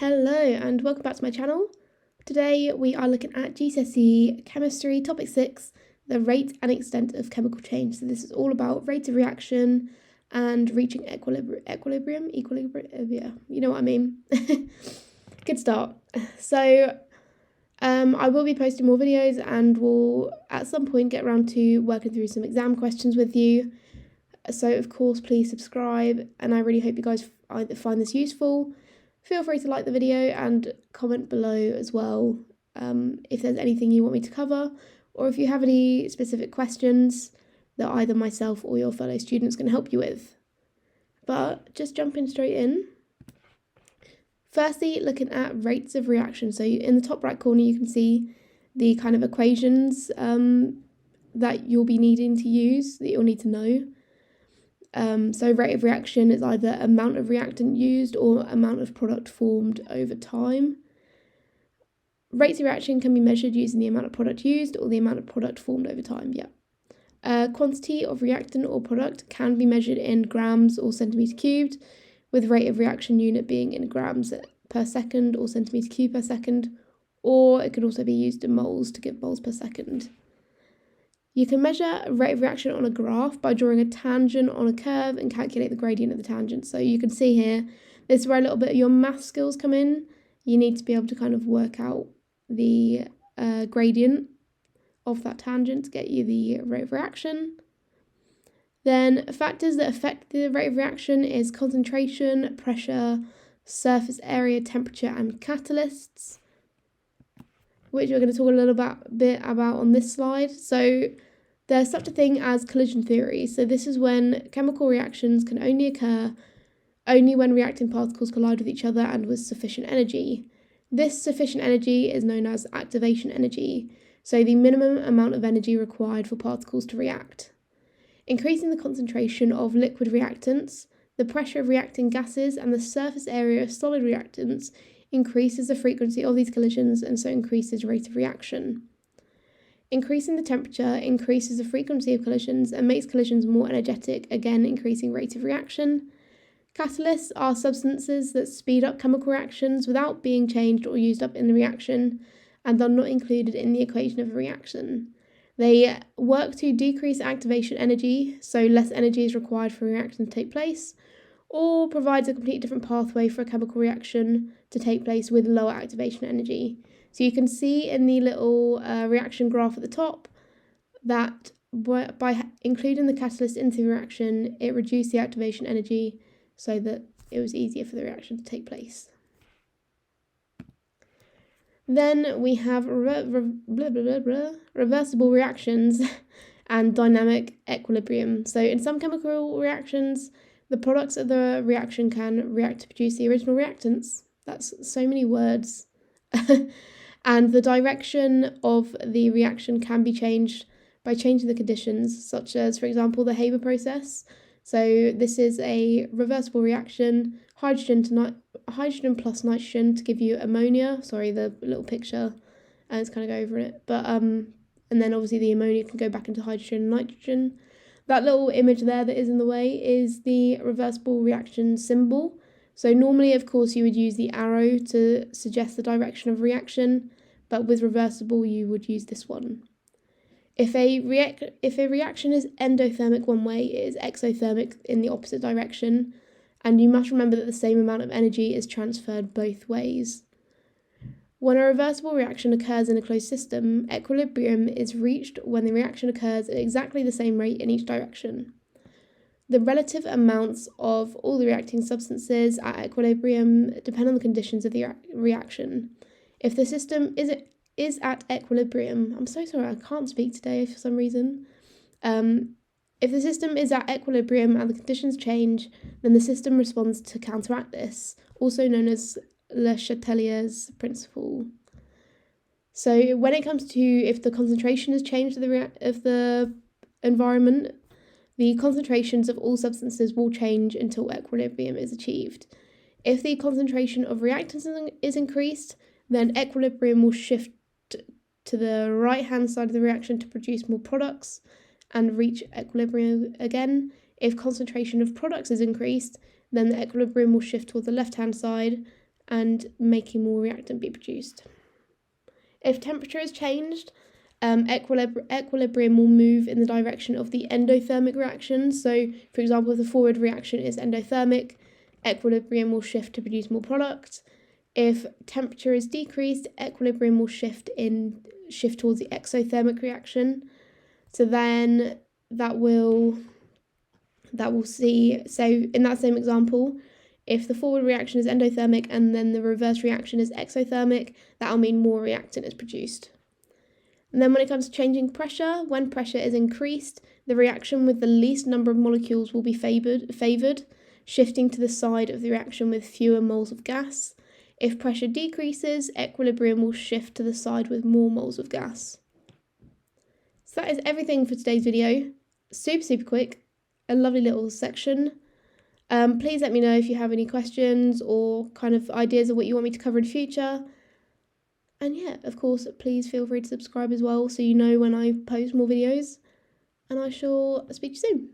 Hello and welcome back to my channel. Today we are looking at GCSE Chemistry Topic 6, the rate and extent of chemical change. So this is all about rate of reaction and reaching equilibrium, yeah, you know what I mean. Good start. So I will be posting more videos and will at some point get around to working through some exam questions with you. So of course please subscribe, and I really hope you guys either find this useful. Feel free to like the video and comment below as well if there's anything you want me to cover, or if you have any specific questions that either myself or your fellow students can help you with. But just jumping straight in. Firstly, looking at rates of reaction. So in the top right corner you can see the kind of equations that you'll be needing to use, that you'll need to know. So rate of reaction is either amount of reactant used or amount of product formed over time. Rates of reaction can be measured using the amount of product used or the amount of product formed over time, quantity of reactant or product can be measured in grams or centimetre cubed, with rate of reaction unit being in grams per second or centimetre cubed per second, or it could also be used in moles to give moles per second. You can measure rate of reaction on a graph by drawing a tangent on a curve and calculate the gradient of the tangent. So you can see here, this is where a little bit of your math skills come in. You need to be able to kind of work out the gradient of that tangent to get you the rate of reaction. Then factors that affect the rate of reaction is concentration, pressure, surface area, temperature, and catalysts, which we're going to talk a little bit about on this slide. So there's such a thing as collision theory. So this is when chemical reactions can only occur when reacting particles collide with each other and with sufficient energy. This sufficient energy is known as activation energy, so the minimum amount of energy required for particles to react. Increasing the concentration of liquid reactants, the pressure of reacting gases, and the surface area of solid reactants increases the frequency of these collisions and so increases rate of reaction. Increasing the temperature increases the frequency of collisions and makes collisions more energetic, again increasing rate of reaction. Catalysts are substances that speed up chemical reactions without being changed or used up in the reaction and are not included in the equation of a reaction. They work to decrease activation energy, so less energy is required for a reaction to take place, or provides a completely different pathway for a chemical reaction to take place with lower activation energy. So you can see in the little reaction graph at the top that by including the catalyst into the reaction, it reduced the activation energy so that it was easier for the reaction to take place. Then we have reversible reactions and dynamic equilibrium. So in some chemical reactions, the products of the reaction can react to produce the original reactants. That's so many words. And the direction of the reaction can be changed by changing the conditions, such as, for example, the Haber process. So this is a reversible reaction, hydrogen plus nitrogen to give you ammonia. Sorry, the little picture, and it's kind of go over it. But and then obviously the ammonia can go back into hydrogen and nitrogen. That little image there that is in the way is the reversible reaction symbol. So normally, of course, you would use the arrow to suggest the direction of reaction, but with reversible, you would use this one. If a reaction is endothermic one way, it is exothermic in the opposite direction, and you must remember that the same amount of energy is transferred both ways. When a reversible reaction occurs in a closed system, equilibrium is reached when the reaction occurs at exactly the same rate in each direction. The relative amounts of all the reacting substances at equilibrium depend on the conditions of the reaction. If the system is at equilibrium, I'm so sorry, I can't speak today for some reason. If the system is at equilibrium and the conditions change, then the system responds to counteract this, also known as Le Chatelier's principle. So when it comes to if the concentration has changed of the environment, the concentrations of all substances will change until equilibrium is achieved. If the concentration of reactants is increased, then equilibrium will shift to the right-hand side of the reaction to produce more products and reach equilibrium again. If concentration of products is increased, then the equilibrium will shift toward the left-hand side and making more reactant be produced. If temperature is changed, equilibrium will move in the direction of the endothermic reaction. So, for example, if the forward reaction is endothermic, equilibrium will shift to produce more product. If temperature is decreased, equilibrium will shift towards the exothermic reaction. So then that will see, so in that same example, if the forward reaction is endothermic and then the reverse reaction is exothermic, that'll mean more reactant is produced. And then when it comes to changing pressure, when pressure is increased, the reaction with the least number of molecules will be favoured, shifting to the side of the reaction with fewer moles of gas. If pressure decreases, equilibrium will shift to the side with more moles of gas. So that is everything for today's video. Super quick, a lovely little section. Please let me know if you have any questions or kind of ideas of what you want me to cover in future. And yeah, of course, please feel free to subscribe as well so you know when I post more videos. And I shall speak to you soon.